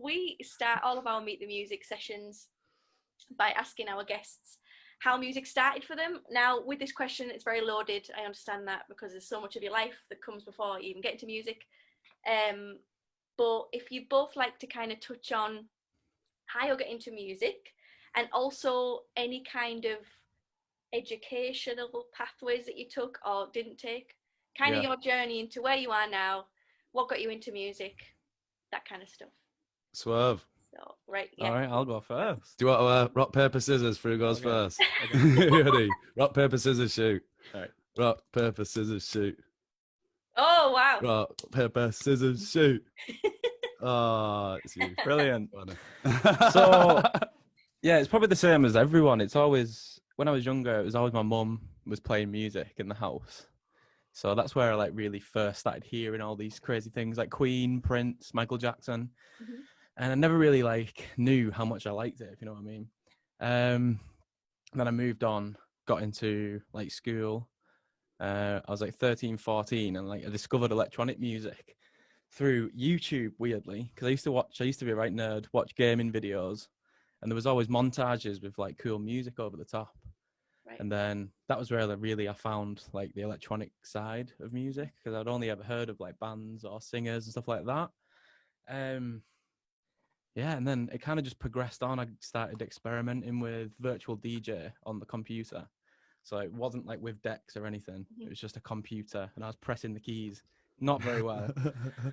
we start all of our Meet the Music sessions by asking our guests how music started for them. Now, with this question, it's very loaded. I understand that because there's so much of your life that comes before you even get into music. But if you both like to kind of touch on how you get into music and also any kind of educational pathways that you took or didn't take, kind of your journey into where you are now, what got you into music, that kind of stuff. Swerve. So, right, yeah. All right, I'll go first. Do you want to rock, paper, scissors? Who goes first? Okay. Ready? Rock, paper, scissors, shoot. All right. Rock, paper, scissors, shoot. Oh, wow. Rock, paper, scissors, shoot. Oh, it's you. Brilliant. So, yeah, it's probably the same as everyone. It's always, when I was younger, it was always my mum was playing music in the house. So that's where I like really first started hearing all these crazy things like Queen, Prince, Michael Jackson. Mm-hmm. And I never really like knew how much I liked it, if you know what I mean. Then I moved on, got into like school. I was like 13, 14, and like I discovered electronic music through YouTube, weirdly, because I used to be a right nerd, watch gaming videos, and there was always montages with like cool music over the top. Right. And then that was where I found like the electronic side of music, because I'd only ever heard of like bands or singers and stuff like that. Yeah, and then it kind of just progressed on. I started experimenting with virtual DJ on the computer. So it wasn't like with decks or anything. Mm-hmm. It was just a computer, and I was pressing the keys. Not very well.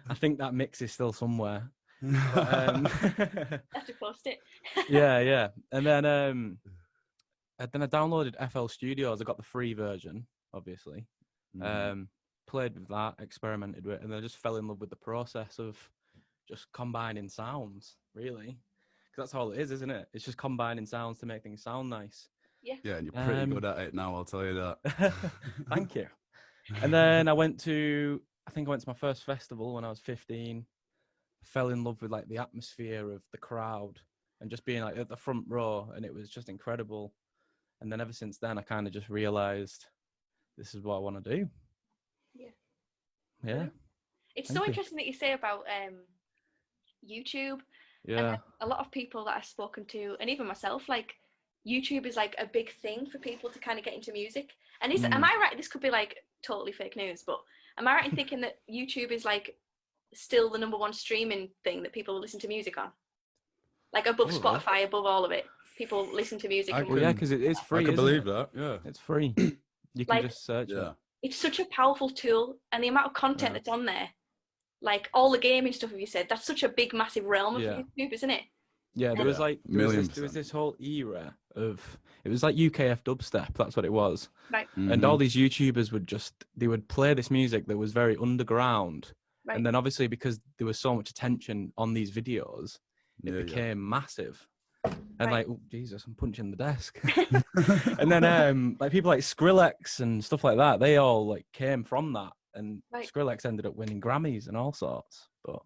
I think that mix is still somewhere. But, have to post it. yeah. And then I downloaded FL Studios. I got the free version, obviously. Mm-hmm. Played with that, experimented with it, and then I just fell in love with the process of just combining sounds, really. Because that's all it is, isn't it? It's just combining sounds to make things sound nice. Yeah. Yeah, and you're pretty good at it now, I'll tell you that. Thank you. And then I went to my first festival when I was 15. Fell in love with like the atmosphere of the crowd and just being like at the front row, and it was just incredible. And then ever since then, I kind of just realized this is what I want to do. Yeah. It's so interesting that you say about YouTube. Yeah. A lot of people that I've spoken to, and even myself, like YouTube is like a big thing for people to kind of get into music. And am I right? This could be like totally fake news, but am I right in thinking that YouTube is like still the #1 streaming thing that people listen to music on? Like above Spotify, above all of it, people listen to music. Yeah, because it is free. I can believe that. Yeah, it's free. You can just search it. It's such a powerful tool, and the amount of content that's on there, like all the gaming stuff, you said, that's such a big, massive realm of YouTube, isn't it? Yeah, there was like there was this whole era of, it was like UKF dubstep. That's what it was. Right. Mm-hmm. And all these YouTubers would play this music that was very underground. Right. And then obviously because there was so much attention on these videos, it became massive. And like, oh, Jesus, I'm punching the desk. And then like people like Skrillex and stuff like that, they all like came from that. And Skrillex ended up winning Grammys and all sorts. But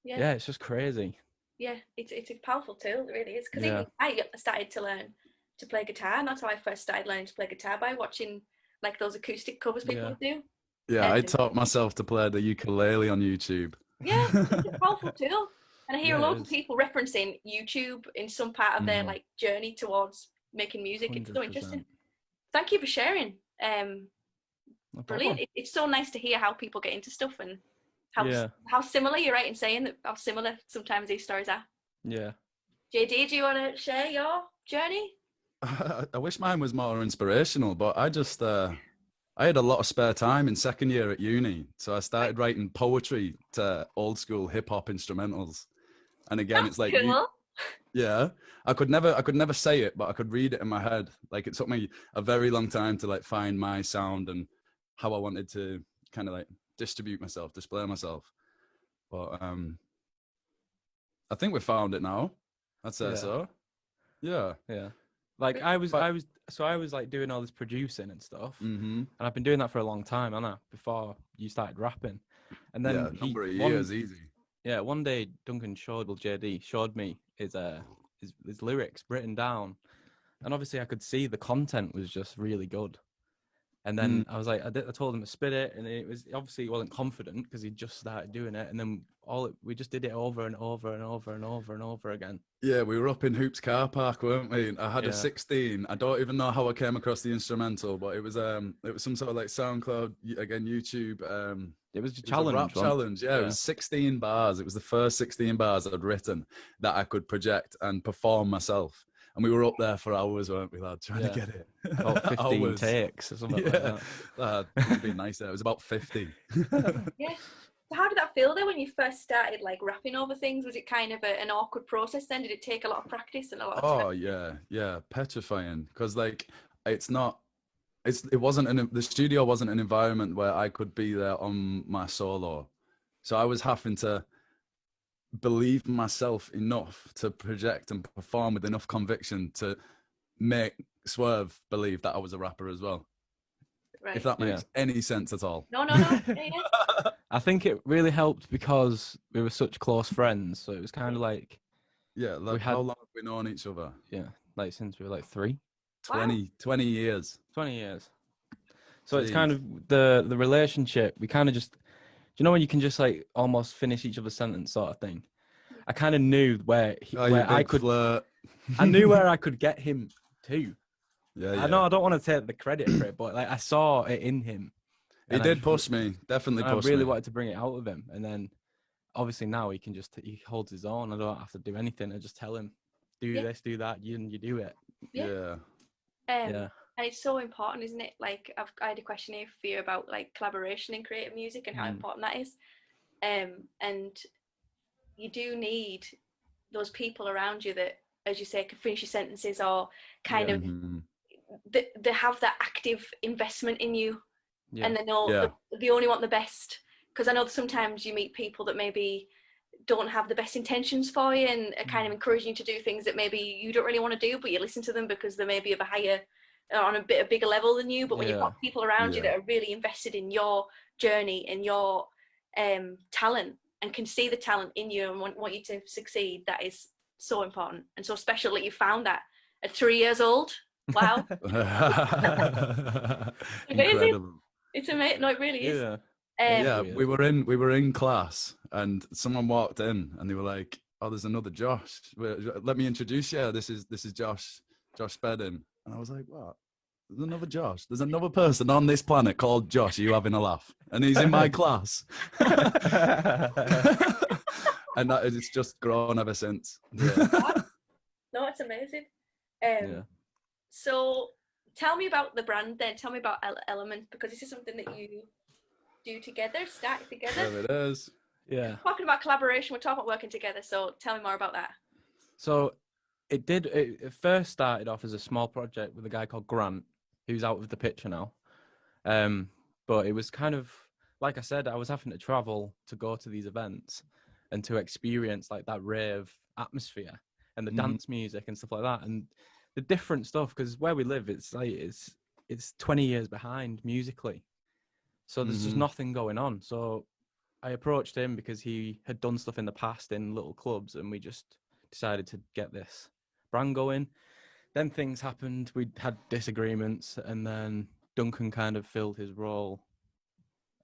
yeah, it's just crazy. Yeah, it's a powerful tool, it really is. Because even I started to learn to play guitar, and that's how I first started learning to play guitar, by watching like those acoustic covers people do. Yeah, I taught myself to play the ukulele on YouTube. Yeah, it's a powerful tool. And I hear a lot of people referencing YouTube in some part of their like journey towards making music. 100%. It's so interesting. Thank you for sharing. No brilliant. It's so nice to hear how people get into stuff and how similar, you're right in saying that, how similar sometimes these stories are. Yeah. JD, do you want to share your journey? I wish mine was more inspirational, but I just I had a lot of spare time in second year at uni, so I started writing poetry to old school hip hop instrumentals. And again, it's like, cool. I could never say it, but I could read it in my head. Like it took me a very long time to like find my sound and how I wanted to kind of like distribute myself, display myself. But I think we found it now. I'd say so. Yeah. Like I was like doing all this producing and stuff, and I've been doing that for a long time, haven't I? Before you started rapping, and then a number of years, easy. Yeah, one day Duncan JD showed me his lyrics written down, and obviously I could see the content was just really good. And then I was like, I told him to spit it, and obviously he wasn't confident because he just started doing it. And then we just did it over and over and over and over and over again. Yeah, we were up in Hoops car park, weren't we? I had Yeah. a 16. I don't even know how I came across the instrumental, but it was some sort of like SoundCloud, again YouTube. It was a It was a challenge. rap challenge. Yeah, it was 16 bars. It was the first 16 bars I'd written that I could project and perform myself. And we were up there for hours, weren't we, lad, trying to get it. About 15 takes or something like that. It would have been nice there. It was about 50. Yeah. So how did that feel though when you first started like rapping over things? Was it kind of an awkward process then? Did it take a lot of practice and a lot of time? Oh yeah, petrifying. Because like it wasn't the studio wasn't an environment where I could be there on my solo. So I was having to believe myself enough to project and perform with enough conviction to make Swerve believe that I was a rapper as well. Right. If that makes any sense at all. No. Yeah. I think it really helped because we were such close friends. So it was kind of like... Yeah, like how long have we known each other? Yeah, like since we were like 3. 20 years. 20 years. So it's kind of the relationship. We kind of just... Do you know when you can just like almost finish each other's sentence sort of thing? I kind of knew where I could flirt. I knew where I could get him to. Yeah. I know I don't want to take the credit for it, but like I saw it in him. He did push me, definitely push me. I really wanted to bring it out of him, and then obviously now he holds his own. I don't have to do anything. I just tell him, do this, do that, you do it. Yeah. And it's so important, isn't it? Like I had a question here for you about like collaboration in creative music and how important that is. And you do need those people around you that, as you say, can finish your sentences or kind of they have that active investment in you, and they know they only want the best. Because I know that sometimes you meet people that maybe don't have the best intentions for you and are kind of encouraging you to do things that maybe you don't really want to do, but you listen to them because they may be of a higher, on a bigger level than you. But when you've got people around you that are really invested in your journey and your talent and can see the talent in you and want you to succeed, that is so important and so special that you found that at 3 years old. Wow. Incredible. It's amazing. No, it really is. We were in class and someone walked in and they were like, "Oh, there's another Josh. Let me introduce you. This is Josh Spedding." And I was like, "What? There's another Josh? There's another person on this planet called Josh. Are you having a laugh?" And he's in my class. And it's just grown ever since. Yeah. No, it's amazing. So tell me about the brand then. Tell me about Element, because this is something that you do together, start together. There it is. Yeah. Talking about collaboration, we're talking about working together. So tell me more about that. So it first started off as a small project with a guy called Grant, who's out of the picture now. But it was kind of, like I said, I was having to travel to go to these events and to experience like that rave atmosphere and the dance music and stuff like that. And the different stuff, because where we live, it's 20 years behind musically. So there's just nothing going on. So I approached him because he had done stuff in the past in little clubs, and we just decided to get this brand going. Then things happened. We had disagreements, and then Duncan kind of filled his role.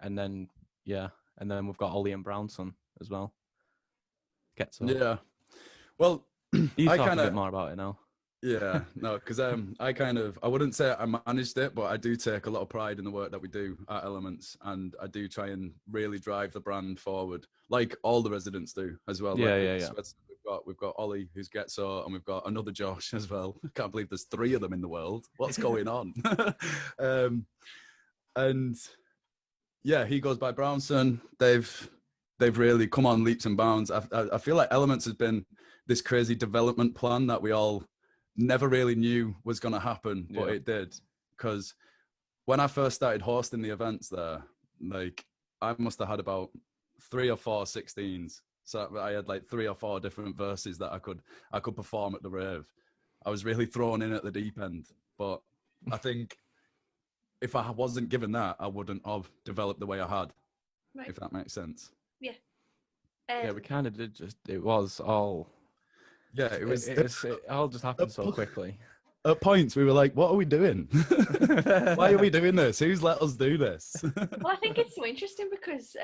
And then, we've got Ollie and Brownson as well. Yeah. Well, you talk a bit more about it now. Yeah, no, because I wouldn't say I managed it, but I do take a lot of pride in the work that we do at Elements, and I do try and really drive the brand forward, like all the residents do as well. Yeah. We've got Ollie, who's Getso, and we've got another Josh as well. I can't believe there's 3 of them in the world. What's going on? And yeah, he goes by Brownson. They've really come on leaps and bounds. I feel like Elements has been this crazy development plan that we all never really knew was going to happen, but it did. Because when I first started hosting the events there, like I must have had about 3 or 4 16s. So I had like 3 or 4 different verses that I could perform at the rave. I was really thrown in at the deep end, but I think if I wasn't given that, I wouldn't have developed the way I had. Right. If that makes sense. Yeah. We kind of did. It was all. Yeah, it all just happened so quickly. at points we were like, what are we doing? Why are we doing this? Who's let us do this? Well, I think it's so interesting because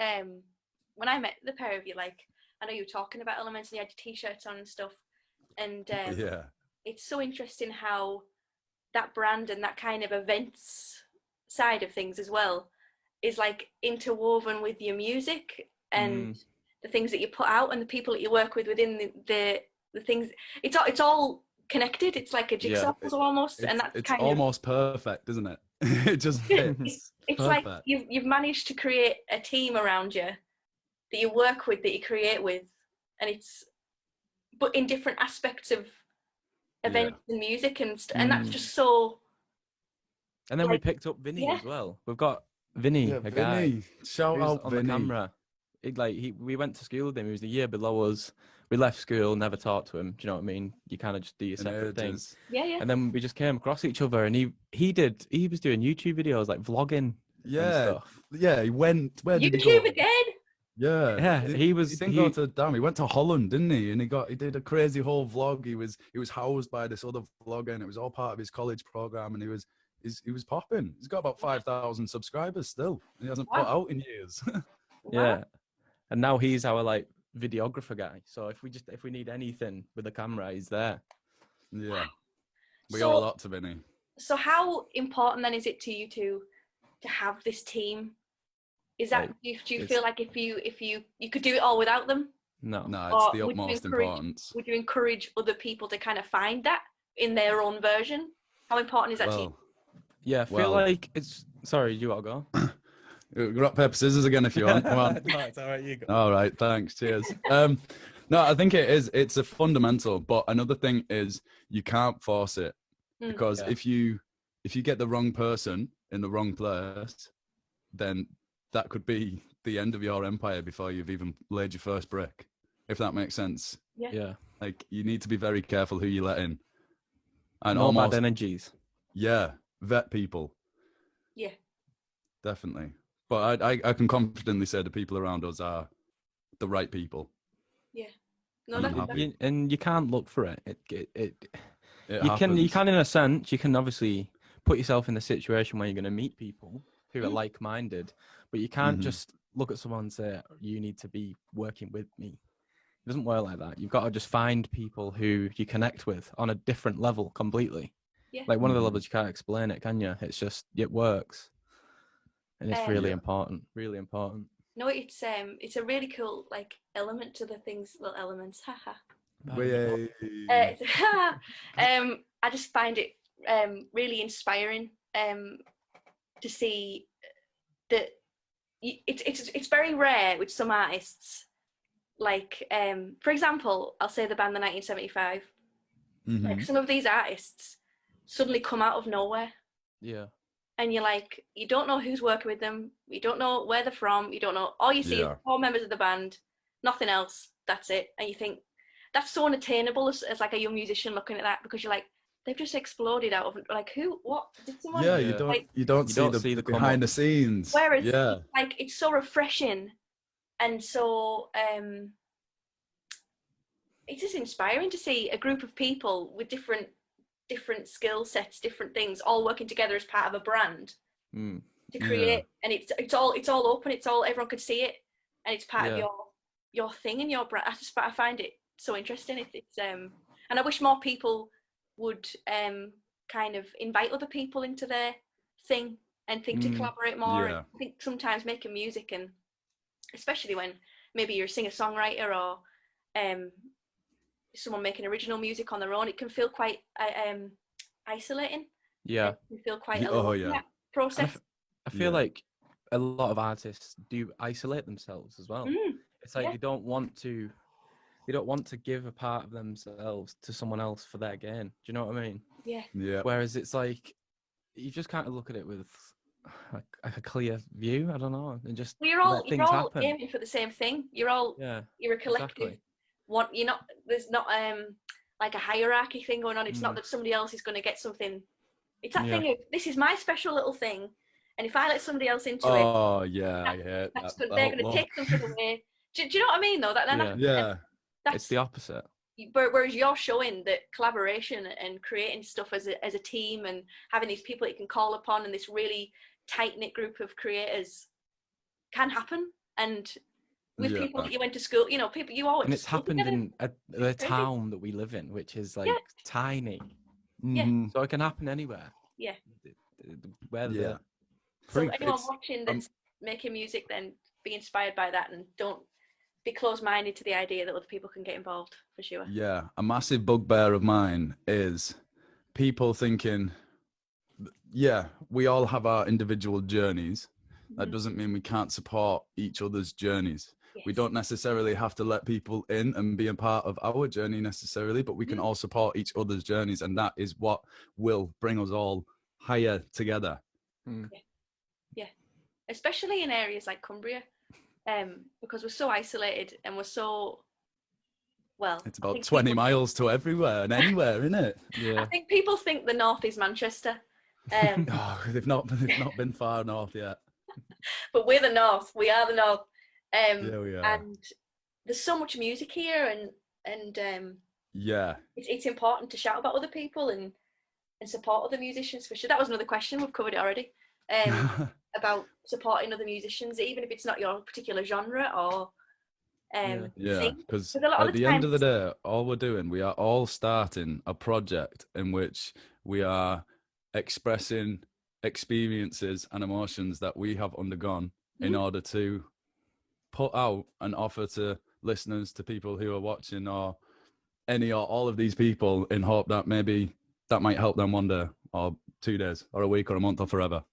when I met the pair of you, like, I know you were talking about Elements and you had your t-shirts on and stuff, and Yeah. it's so interesting how that brand and that kind of events side of things as well is like interwoven with your music and the things that you put out and the people that you work with within the things. It's all connected. It's like a jigsaw puzzle almost, and that's it's kind almost perfect, isn't it? It just fits. it's like you've managed to create a team around you that you work with, that you create with, and it's but in different aspects of events and music and that's just so. And then we picked up Vinny as well. We've got Vinny, a guy. Shout out on Vinny. the camera. We went to school with him. He was the year below us. We left school, never talked to him. Do you know what I mean? You kind of just do your separate things. Yeah. And then we just came across each other, and he was doing YouTube videos, like vlogging. And stuff. Yeah. He went. Where did YouTube he go? again. Yeah. He was. He didn't go to He went to Holland, didn't he? And he did a crazy whole vlog. He was housed by this other vlogger, and it was all part of his college program. And he was popping. He's got about 5,000 subscribers still. He hasn't put out in years. Yeah. And now he's our like videographer guy. So if we need anything with the camera, he's there. Yeah. We owe a lot to Vinny. So how important then is it to you to have this team? Is that do you feel like if you could do it all without them? No, it's the utmost importance. Would you encourage other people to kind of find that in their own version? How important is that to you? Yeah, I feel like it's. Sorry, you all go. Rock, paper, scissors again if you want. Come on. No, it's all right. You go. All right, thanks. Cheers. No, I think it is. It's a fundamental. But another thing is you can't force it because if you get the wrong person in the wrong place, then that could be the end of your empire before you've even laid your first brick. If that makes sense. Yeah. Like you need to be very careful who you let in. And no bad energies. Yeah, vet people. Yeah. Definitely. But I can confidently say the people around us are the right people. Yeah. No, that's and you can't look for it. You happens. can in a sense, you can obviously put yourself in the situation where you're going to meet people who are like-minded, but you can't just look at someone and say, you need to be working with me. It doesn't work like that. You've got to just find people who you connect with on a different level completely. Yeah. Like one of the levels, you can't explain it, can you? It's just, it works. And it's really important, really important. No, it's a really cool like element to the things, well, elements, haha. I just find it really inspiring to see that it's very rare with some artists. Like, for example, I'll say the band The 1975. Like some of these artists suddenly come out of nowhere. Yeah. And you're like, you don't know who's working with them. You don't know where they're from. You don't know. All you see is 4 members of the band, nothing else. That's it. And you think that's so unattainable as like a young musician looking at that, because you're like, they've just exploded out of like who? What did someone? Yeah, like, you don't see the behind the scenes. Whereas, like, it's so refreshing, and so it's just inspiring to see a group of people with different skill sets, different things, all working together as part of a brand to create. And it's all open. It's all, everyone could see it, and it's part of your thing and your brand. I find it so interesting. It's and I wish more people would kind of invite other people into their thing and think to collaborate more. And I think sometimes making music, and especially when maybe you're a singer-songwriter or someone making original music on their own, it can feel quite isolating. Yeah. It can feel quite that process. I feel like a lot of artists do isolate themselves as well. It's like they don't want to give a part of themselves to someone else for their gain. Do you know what I mean? Yeah. Whereas it's like you just kind of look at it with like a clear view. I don't know, and just you're all aiming for the same thing. You're a collective. Exactly. There's not like a hierarchy thing going on. It's not that somebody else is going to get something. It's that thing of, this is my special little thing, and if I let somebody else into it, I hate that. They're going to take something away. Do you know what I mean, though? It's the opposite. whereas you're showing that collaboration and creating stuff as a team and having these people that you can call upon and this really tight-knit group of creators can happen. And with people that you went to school, you know, people you always. And it's happened in the town that we live in, which is like tiny. Yeah. So it can happen anywhere. Yeah. So anyone watching that's making music, then be inspired by that and don't be closed-minded to the idea that other people can get involved, for sure. Yeah, a massive bugbear of mine is people thinking, yeah, we all have our individual journeys. That doesn't mean we can't support each other's journeys. Yes. We don't necessarily have to let people in and be a part of our journey necessarily, but we can all support each other's journeys, and that is what will bring us all higher together. Yeah, especially in areas like Cumbria. Because we're so isolated and we're so it's about 20 miles to everywhere and anywhere, isn't it? Yeah. I think people think the north is Manchester. They've not been far north yet. But we're the north. We are the north. Yeah, we are. And there's so much music here, and it's important to shout about other people and support other musicians, for sure. That was another question. We've covered it already. About supporting other musicians, even if it's not your particular genre or because at the end of the day, all we're doing, we are all starting a project in which we are expressing experiences and emotions that we have undergone in order to put out and offer to listeners, to people who are watching, or any or all of these people, in hope that maybe that might help them one day or 2 days or a week or a month or forever.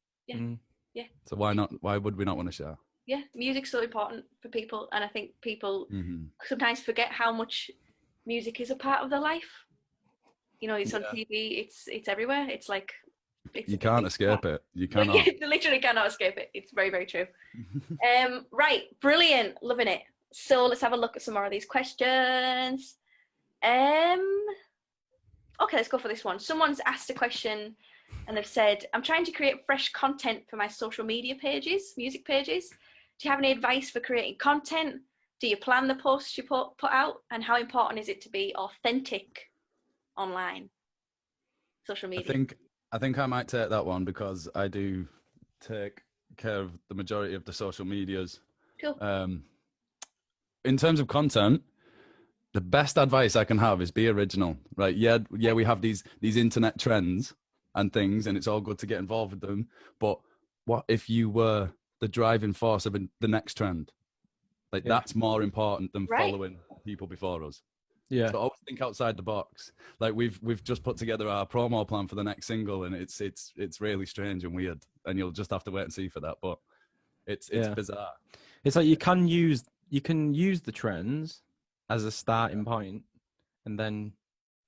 Yeah. So why not? Why would we not want to share? Yeah, music's so important for people, and I think people sometimes forget how much music is a part of their life. You know, it's on TV, it's everywhere. It's like you can't escape it. You cannot. You literally cannot escape it. It's very, very true. Right, brilliant, loving it. So let's have a look at some more of these questions. Okay, let's go for this one. Someone's asked a question. And they've said, I'm trying to create fresh content for my social media pages, music pages. Do you have any advice for creating content? Do you plan the posts you put out? And how important is it to be authentic online, social media? I think I might take that one, because I do take care of the majority of the social medias. Cool. In terms of content, the best advice I can have is be original, right? Yeah, we have these internet trends and things, and it's all good to get involved with them, but what if you were the driving force of the next trend? Like that's more important than following people before us. So always think outside the box. Like we've just put together our promo plan for the next single, and it's really strange and weird, and you'll just have to wait and see for that, but it's bizarre. It's like you can use the trends as a starting point and then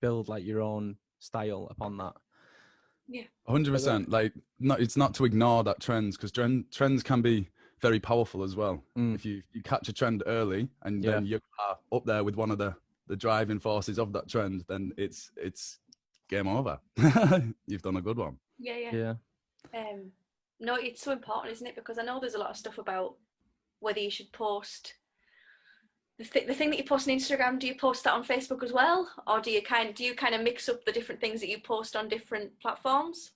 build like your own style upon that. Yeah, 100%. Like, it's not to ignore that trends, because trends can be very powerful as well. If you catch a trend early and then you are up there with one of the driving forces of that trend, then it's game over. You've done a good one. Yeah. No, it's so important, isn't it? Because I know there's a lot of stuff about whether you should post the thing that you post on Instagram. Do you post that on Facebook as well, or do you kind of mix up the different things that you post on different platforms?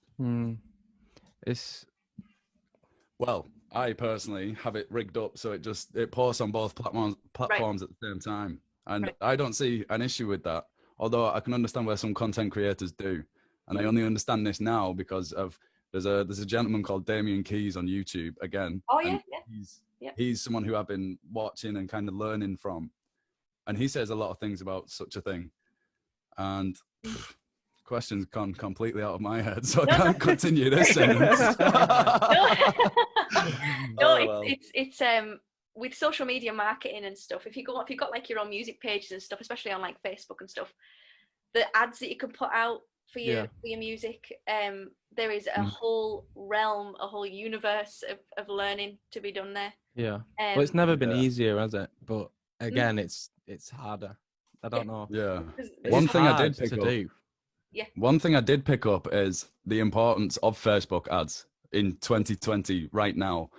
Well, I personally have it rigged up so it posts on both platforms at the same time, and I don't see an issue with that. Although I can understand where some content creators do, and I only understand this now because of there's a gentleman called Damien Keys on YouTube again. Oh yeah. He's someone who I've been watching and kind of learning from, and he says a lot of things about such a thing, and questions gone completely out of my head, so I can't continue this sentence. It's with social media marketing and stuff. If you've got like your own music pages and stuff, especially on like Facebook and stuff, the ads that you can put out for your music, there is a whole realm, a whole universe of learning to be done there. Well, it's never been easier, has it? But again, it's harder. I don't know. One thing I did pick up. Yeah. One thing I did pick up is the importance of Facebook ads in 2020 right now.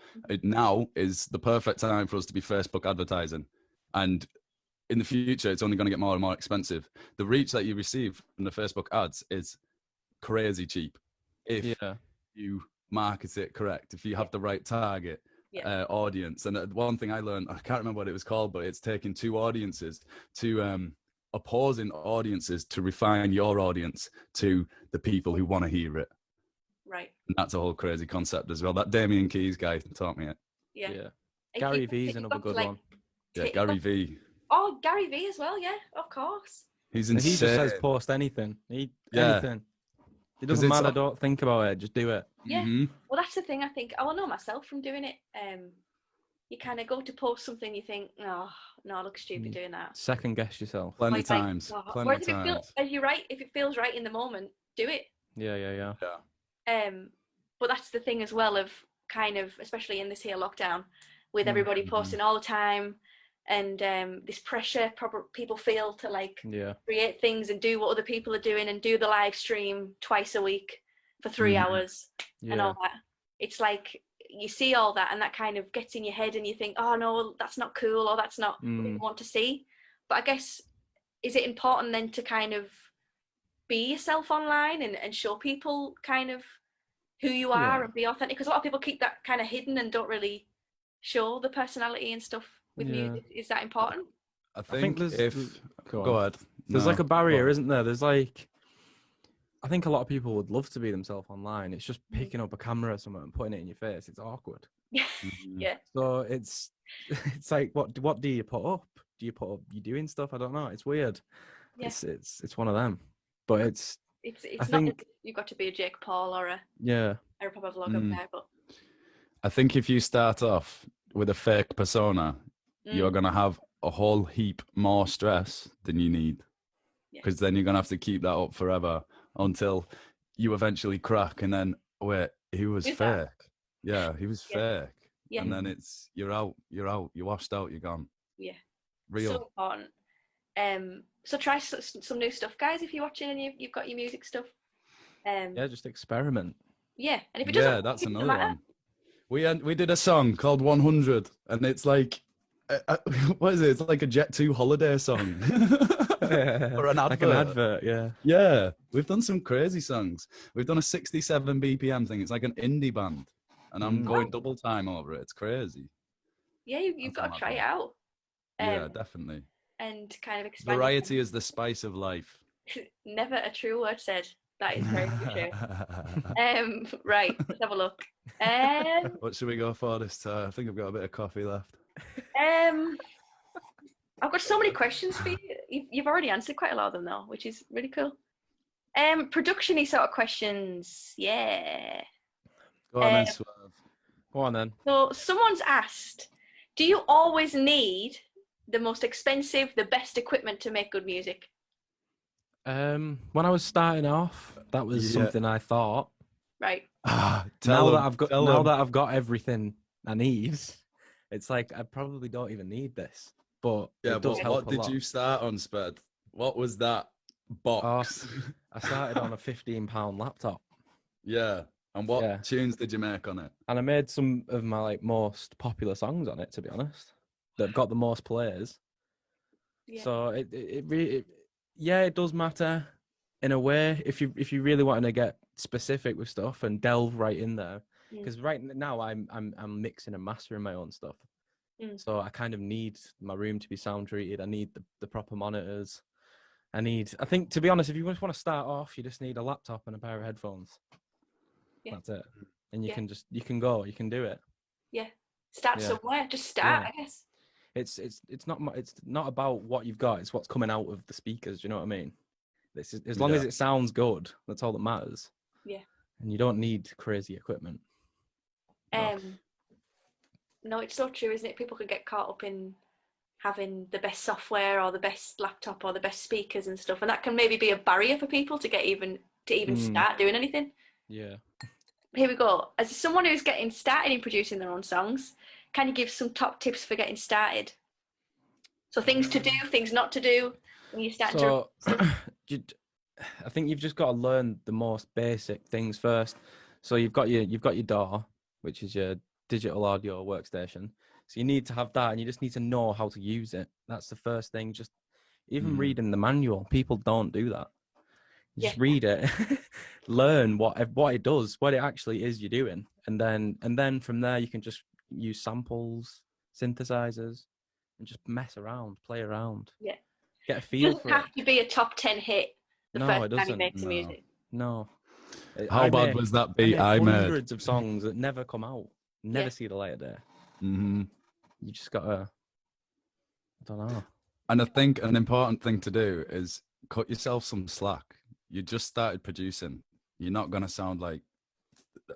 Now is the perfect time for us to be Facebook advertising. And in the future, it's only going to get more and more expensive. The reach that you receive from the Facebook ads is crazy cheap if you market it correct, if you have the right target audience. And one thing I learned, I can't remember what it was called, but it's taking two audiences to opposing audiences to refine your audience to the people who want to hear it. Right. And that's a whole crazy concept as well. That Damien Keys guy taught me it. Yeah. Gary V's another good one. Yeah, Gary V. Oh, Gary V as well. Yeah, of course. He's insane. He just says post anything. Anything. It doesn't matter. Don't think about it. Just do it. Yeah. Mm-hmm. Well, that's the thing. I think I will know myself from doing it. You kind of go to post something, you think, oh no, I look stupid doing that. Second guess yourself. Plenty of times. Whereas if it feels, as you're right, if it feels right in the moment, do it. Yeah. But that's the thing as well of kind of, especially in this here lockdown, with everybody posting all the time, and this pressure people feel to like create things and do what other people are doing and do the live stream twice a week for 3 hours and all that. It's like you see all that and that kind of gets in your head and you think, oh no, that's not cool, or that's not what you want to see. But I guess, is it important then to kind of be yourself online and show people kind of who you are and be authentic? Because a lot of people keep that kind of hidden and don't really show the personality and stuff with music. Is that important? I think there's go ahead. There's like a barrier, isn't there? There's like, I think a lot of people would love to be themselves online. It's just picking up a camera or something and putting it in your face. It's awkward. Yeah. So it's like, what do you put up? Do you put up you doing stuff? I don't know. It's weird. Yeah. It's one of them. But it's I think you've got to be a Jake Paul or a proper vlogger guy. But I think if you start off with a fake persona, you're gonna have a whole heap more stress than you need, because then you're gonna have to keep that up forever until you eventually crack, and then wait, he was fake. That? Yeah, he was fake. Yeah. And then you're out, you're washed out, you're gone. Yeah. Real. So important. So try some new stuff, guys, if you're watching and you've got your music stuff. Just experiment. Yeah, and if it doesn't, that's another one. We did a song called 100, and it's like, what is it? It's like a Jet2 holiday song. Or an advert. Like an advert, yeah. Yeah, we've done some crazy songs. We've done a 67 BPM thing. It's like an indie band, and I'm going double time over it. It's crazy. Yeah, you've got to try it out. Yeah, definitely. And kind of expand. Variety is the spice of life. Never a true word said. That is very true. Right, let's have a look. What should we go for this time? I think I've got a bit of coffee left. I've got so many questions for you. You've already answered quite a lot of them though, which is really cool. Production-y sort of questions. Yeah. Go on then, Swerve. Go on then. So someone's asked, do you always need the most expensive, the best equipment to make good music? When I was starting off, that was something I thought. Right. Now that I've got everything I need, it's like I probably don't even need this. But it does help. What did you start on, Sped? What was that box? I started on a £15 laptop. Yeah. And what tunes did you make on it? And I made some of my most popular songs on it, to be honest, that got the most plays. Yeah. So it does matter in a way if you really want to get specific with stuff and delve right in there. Because right now I'm mixing and mastering my own stuff. So I kind of need my room to be sound treated. I need the proper monitors. I think, to be honest, if you just want to start off, you just need a laptop and a pair of headphones. Yeah. That's it. And you can do it. Yeah. Start somewhere. Just start, I guess. It's not about what you've got. It's what's coming out of the speakers. Do you know what I mean? As long as it sounds good, that's all that matters. Yeah. And you don't need crazy equipment. No, it's so true, isn't it? People can get caught up in having the best software or the best laptop or the best speakers and stuff, and that can maybe be a barrier for people to even start doing anything. Yeah. Here we go. As someone who's getting started in producing their own songs, can you give some top tips for getting started? So things to do, things not to do when you start to. I think you've just got to learn the most basic things first. So you've got your DAW, which is your digital audio workstation. So you need to have that, and you just need to know how to use it. That's the first thing. Just even Mm. reading the manual, people don't do that. You just Yeah. read it, learn what it does, what it actually is you're doing, and then from there you can just use samples, synthesizers, and just mess around, play around. Yeah. Get a It feel doesn't for have it. to be a top 10 hit the No, first it time you doesn't. make some No. music. No. How bad was that beat I made? Hundreds of songs that never come out, never Yeah. see the light of day. Mm-hmm. You just gotta, I don't know. And I think an important thing to do is cut yourself some slack. You just started producing. You're not going to sound like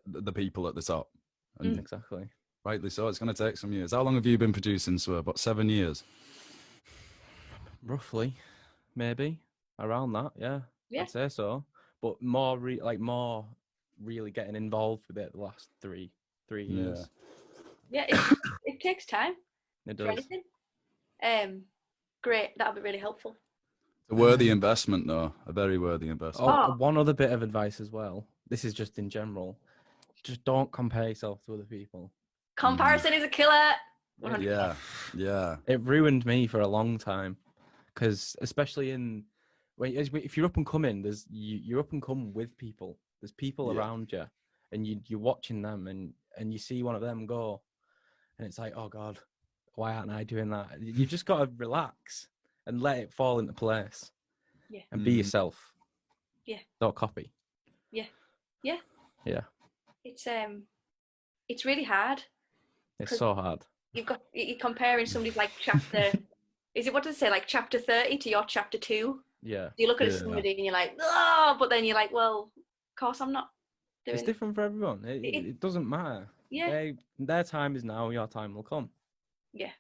the people at the top. And Exactly. rightly so. It's going to take some years. How long have you been producing, Swerve? About 7 years? Roughly, maybe around that. Yeah, Yeah. I'd say so. But more really getting involved with it the last three years. Yeah, it takes time It for does. anything. Great, that'll be really helpful. A worthy investment, though. A very worthy investment. Oh, Oh. one other bit of advice as well. This is just in general. Just don't compare yourself to other people. Comparison is a killer. 100%. Yeah. It ruined me for a long time, because especially if you're up and coming, you're up and coming with people. There's people around you, and you're watching them, and you see one of them go, and it's like, oh God, why aren't I doing that? You just got to relax and let it fall into place. Yeah. And be yourself. Yeah. Don't copy. Yeah. It's really hard. It's so hard. You're comparing somebody's like chapter. What does it say? Like chapter 30 to your chapter 2. Yeah. You look at somebody and you're like, oh, but then you're like, well, of course I'm not doing. It's different for everyone. It doesn't matter. Yeah. Their time is now. Your time will come. Yeah.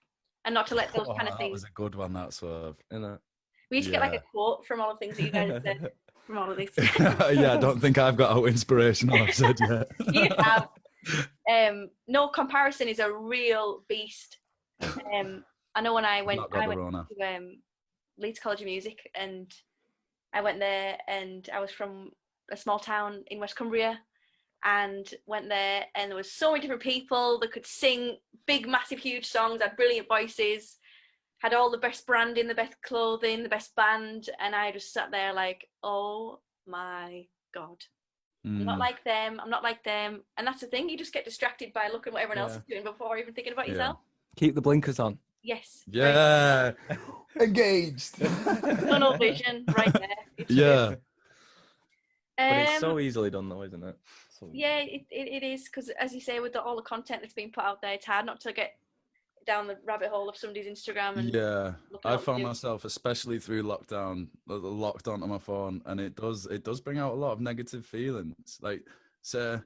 And not to let those kind of That things. was a good one, that Swerve. We need to get like a quote from all the things that you guys said from all of this. Yeah, I don't think I've got how inspirational I've said yet. You have. No, comparison is a real beast. I know when I went to Leeds College of Music, and I went there, and I was from a small town in West Cumbria, and went there, and there was so many different people that could sing big, massive, huge songs, had brilliant voices, had all the best branding, the best clothing, the best band, and I just sat there like, oh my God. I'm not like them, and that's the thing, you just get distracted by looking what everyone else is doing before even thinking about yourself. Keep the blinkers on. Yes. Yeah. Engaged. Tunnel vision right there. Yeah. But it's so easily done though, isn't it? Yeah, it is, because as you say, with all the content that's being put out there, it's hard not to get down the rabbit hole of somebody's Instagram. And I found myself, especially through lockdown, locked onto my phone, and it does bring out a lot of negative feelings. Like, so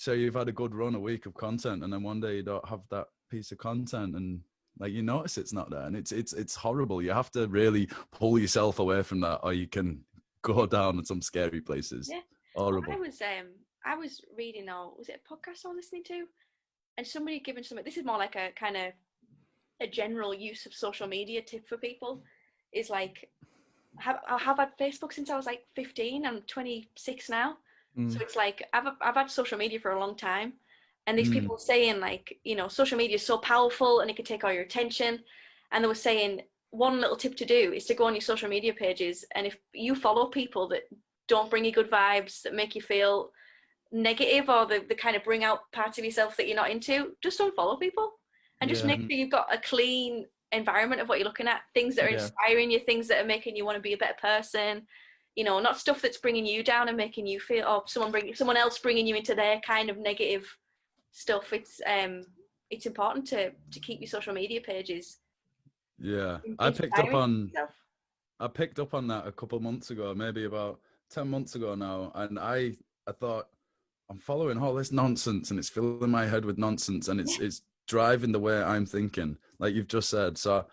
you've had a good run, a week of content, and then one day you don't have that piece of content, and like you notice it's not there, and it's horrible. You have to really pull yourself away from that, or you can go down in some scary places. Yeah, horrible. I was reading, was it a podcast I was listening to, and somebody had given something. This is more like a kind of a general use of social media tip for people. Is like, I have had Facebook since I was like 15. I'm 26 now, so it's like I've had social media for a long time. And these people were saying, like, social media is so powerful and it can take all your attention. And they were saying one little tip to do is to go on your social media pages, and if you follow people that don't bring you good vibes, that make you feel negative, or they kind of bring out parts of yourself that you're not into, just unfollow people. And just make sure you've got a clean environment of what you're looking at, things that are inspiring you, things that are making you want to be a better person, not stuff that's bringing you down and making you feel, or someone else bringing you into their kind of negative stuff. It's important to keep your social media pages. I picked up on that a couple months ago, maybe about 10 months ago now, and I thought, I'm following all this nonsense and it's filling my head with nonsense, and it's driving the way I'm thinking, like you've just said. So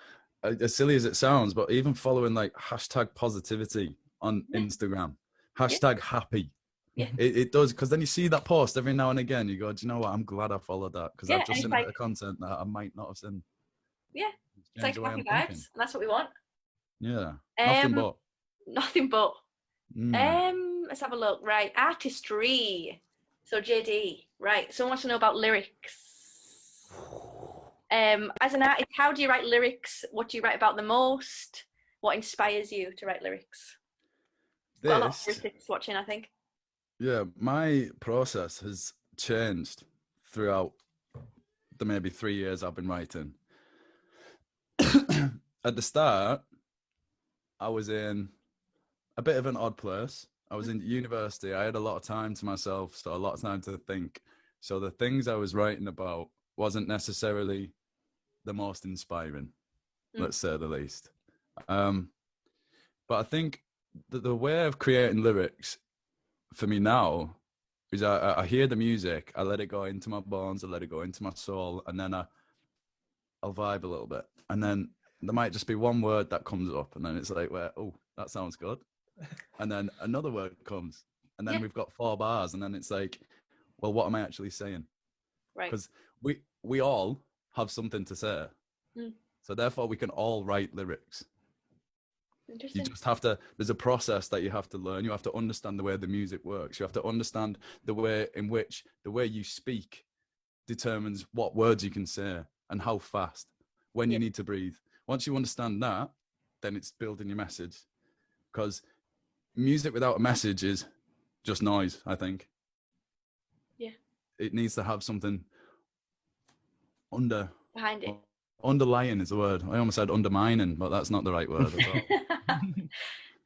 as silly as it sounds, but even following like hashtag positivity on Instagram, hashtag happy, it does, because then you see that post every now and again, you go, do you know what, I'm glad I followed that, because I've just seen a bit of content that I might not have seen. It's like happy vibes, and that's what we want. Nothing but let's have a look. Right, artistry. So JD, right, someone wants to know about lyrics. As an artist, how do you write lyrics? What do you write about the most? What inspires you to write lyrics? Got a lot of critics watching, I think. Yeah, my process has changed throughout the maybe 3 years I've been writing. At the start, I was in a bit of an odd place. I was in university. I had a lot of time to myself, so a lot of time to think. So the things I was writing about wasn't necessarily the most inspiring, let's say the least. But I think that the way of creating lyrics for me now is I hear the music, I let it go into my bones, I let it go into my soul, and then I'll vibe a little bit. And then there might just be one word that comes up, and then it's like, well, oh, that sounds good. And then another word comes, and then we've got 4 bars, and then it's like, well, what am I actually saying? Right. Because we all have something to say. So therefore we can all write lyrics. You just have to, there's a process that you have to learn. You have to understand the way the music works. You have to understand the way in which the way you speak determines what words you can say and how fast, when you need to breathe. Once you understand that, then it's building your message. Because music without a message is just noise, I think. Yeah. It needs to have something behind it. Underlying is the word. I almost said undermining, but that's not the right word at all.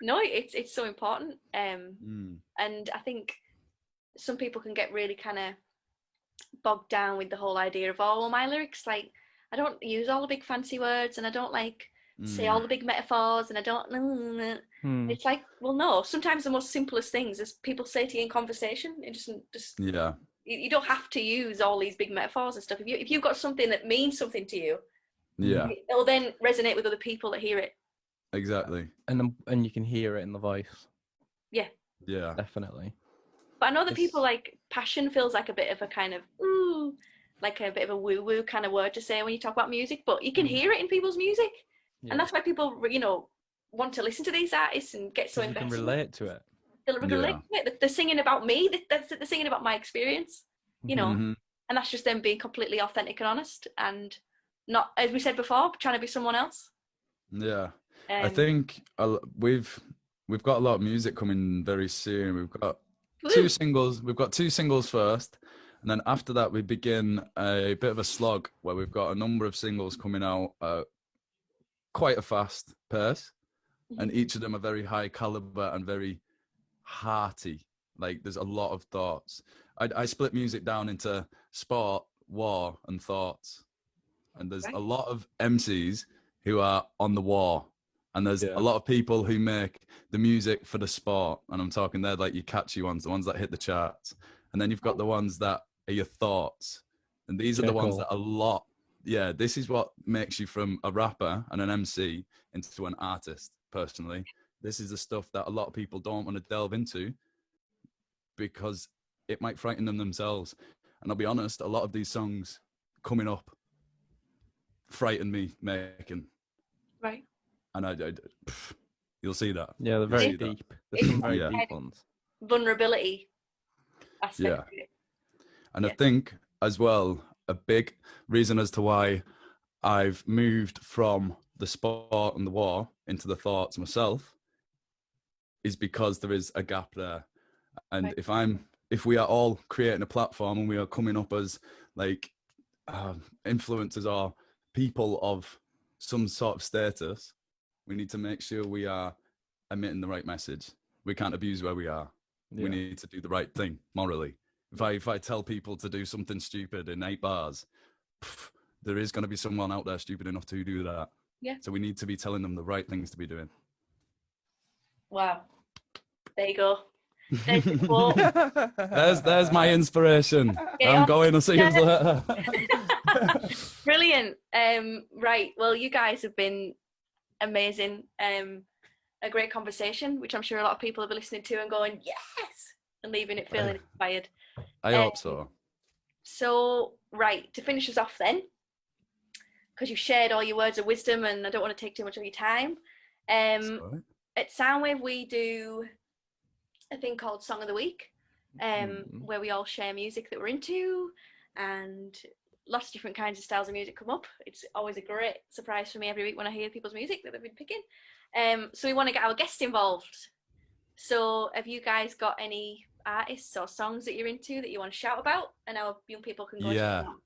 No, it's so important. And I think some people can get really kind of bogged down with the whole idea of, oh, well, my lyrics, like, I don't use all the big fancy words, and I don't like say all the big metaphors, and I don't. It's like, well, no. Sometimes the most simplest things is people say to you in conversation. It just yeah. You don't have to use all these big metaphors and stuff. If you've got something that means something to you, it'll then resonate with other people that hear it. Exactly. And you can hear it in the voice. Yeah. Yeah. Definitely. But I know that people like passion feels like a bit of a kind of like a bit of a woo-woo kind of word to say when you talk about music, but you can hear it in people's music. And that's why people, want to listen to these artists and get so invested. You can relate to it. They'll relate to it. They're singing about me. They're singing about my experience, and that's just them being completely authentic and honest, and not, as we said before, trying to be someone else. Yeah. I think we've got a lot of music coming very soon. We've got 2 singles. We've got 2 singles first, and then after that we begin a bit of a slog where we've got a number of singles coming out at quite a fast pace, and each of them are very high caliber and very hearty. Like, there's a lot of thoughts. I split music down into sport, war, and thoughts, and there's a lot of MCs who are on the war, and there's a lot of people who make the music for the sport, and I'm talking they're like your catchy ones, the ones that hit the charts, and then you've got the ones that are your thoughts, and these are the ones that this is what makes you from a rapper and an MC into an artist. Personally, this is the stuff that a lot of people don't want to delve into because it might frighten them themselves. And I'll be honest, a lot of these songs coming up frighten me making. Right. And you'll see that. Yeah, they're very deep. There's some very deep ones. Vulnerability aspect. Yeah. And I think as well, a big reason as to why I've moved from the sport and the war into the thoughts myself is because there is a gap there. And if we are all creating a platform and we are coming up as like influencers or people of some sort of status, we need to make sure we are emitting the right message. We can't abuse where we are. We need to do the right thing morally. If I tell people to do something stupid in 8 bars, there is going to be someone out there stupid enough to do that. Yeah. So we need to be telling them the right things to be doing. Wow. There you go. There's the quote. There's my inspiration. I'm going to see you later. Brilliant. Right. Well, you guys have been amazing. A great conversation, which I'm sure a lot of people have been listening to and going, yes, and leaving it feeling inspired. I hope so. So, right, to finish us off then, because you've shared all your words of wisdom and I don't want to take too much of your time. At Soundwave, we do a thing called Song of the Week, where we all share music that we're into and lots of different kinds of styles of music come up. It's always a great surprise for me every week when I hear people's music that they've been picking. So we want to get our guests involved. So have you guys got any artists or songs that you're into that you want to shout about, and our young people can go and check them out?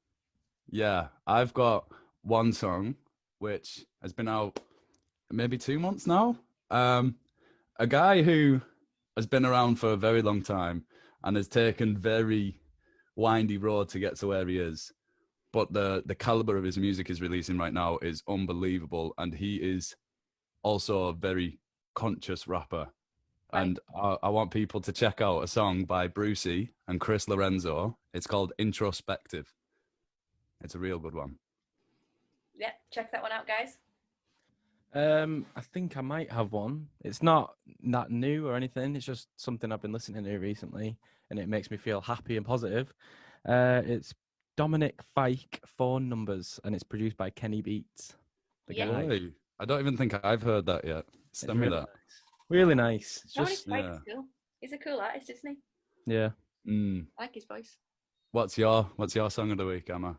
Yeah, I've got one song which has been out maybe 2 months now. A guy who has been around for a very long time and has taken very windy road to get to where he is. But the caliber of his music he's releasing right now is unbelievable, and he is also a very conscious rapper. Right. And I want people to check out a song by Brucey and Chris Lorenzo. It's called Introspective. It's a real good one. Yeah, check that one out, guys. I think I might have one. It's not that new or anything. It's just something I've been listening to recently, and it makes me feel happy and positive. It's Dominic Fike, Phone Numbers, and it's produced by Kenny Beats. The Yeah. guy. Really? I don't even think I've heard that yet. Send me really that. nice. Really nice. It's Dominic just Fike yeah. is cool. He's a cool artist, isn't he? yeah. Mm. I like his voice. What's your song of the week, Emma?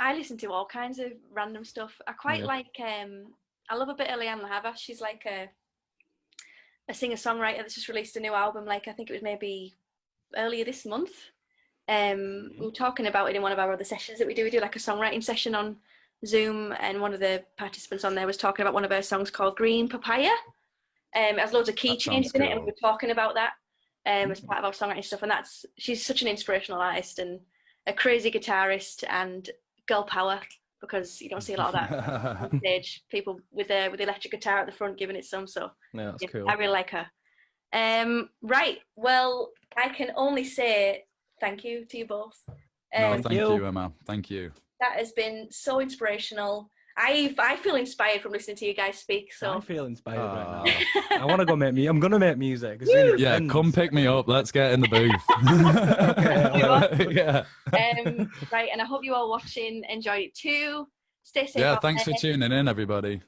I listen to all kinds of random stuff. I quite Yeah. like I love a bit of Leanne Lahavas. She's like a singer-songwriter that's just released a new album, like I think it was maybe earlier this month. We were talking about it in one of our other sessions that we do. We do like a songwriting session on Zoom, and one of the participants on there was talking about one of her songs called Green Papaya. It has loads of key That changes sounds in it, and cool. we were talking about that as part of our songwriting stuff. And she's such an inspirational artist and a crazy guitarist and girl power, because you don't see a lot of that on stage. People with the electric guitar at the front giving it some. So Yeah, that's yeah, cool. I really like her. Right. Well, I can only say thank you to you both. No, Thank thank you. you, Emma. Thank you. That has been so inspirational. I feel inspired from listening to you guys speak. I So feel inspired right now. I want to go I'm gonna make music. As soon as it Yeah, ends. come pick me up. Let's get in the booth. Yeah. Right, and I hope you all watching enjoyed it too. Stay safe Yeah, out thanks for there, tuning in, everybody.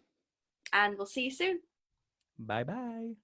and we'll see you soon. Bye bye.